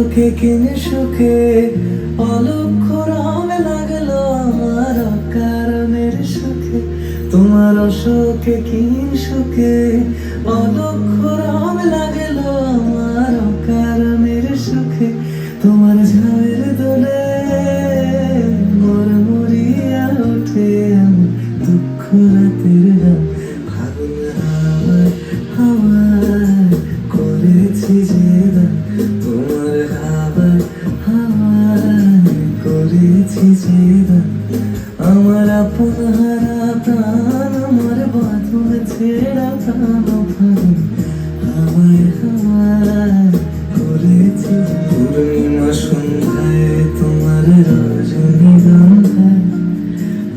সুখে কিনে সুখে অলক্ষ রং লাগলো আমার অকারণের সুখে। তোমার অসুখে কি সুখে অলক্ষ রং লাগলো আমার অকারণের সুখে। তোমার ঝায়ের দোলে মোর মরিয়া ওঠে আমার দুঃখ রাতের গান। ফাগুন হাওয়ায় হাওয়ায় করেছি যে দান, তোমার হাওয়ায় হাওয়ায় করেছি যে দান। আমার আপন হারা প্রাণ, আমার বাঁধন ছেঁড়া প্রাণ, ফাগুন হাওয়ায় হাওয়ায় করেছি যে। পূর্ণিমা সন্ধ্যায় তোমার রজনীগন্ধায়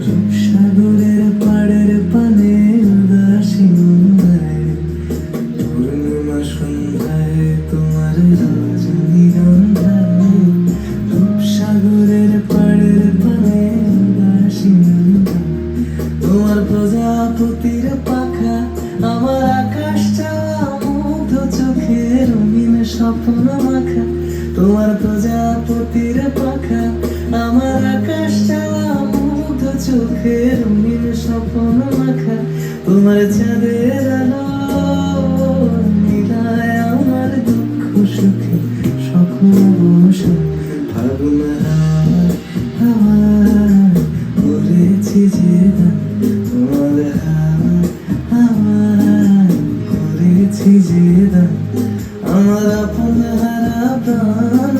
রূপসাগরের পাড়ের পানে উদাসী মন্দায়। পূর্ণিমা সন্ধ্যায় তোমার রজনীগন্ধায় রূপসাগরের পাড়ের পানে উদাসী মন্দায়। তোমার প্রজাপতির পাখা আমার আকাশ চাওয়া মুগ্ধ চোখে রঙিন স্বপ্ন মাখা। তোমার প্রজাপতির পাখা আমার আকাশ চাওয়া মুগ্ধ চোখে রঙিন স্বপ্ন মাখা। তোমার চাঁদের আলো মিলায় আমার দুঃখ সুখে সকল বসা। ফাগুন হাওয়ায় হাওয়ায় করেছি যে দান, তোমার হাওয়ায় হাওয়ায় করেছি যে দান। আমার আপন হারা প্রাণ,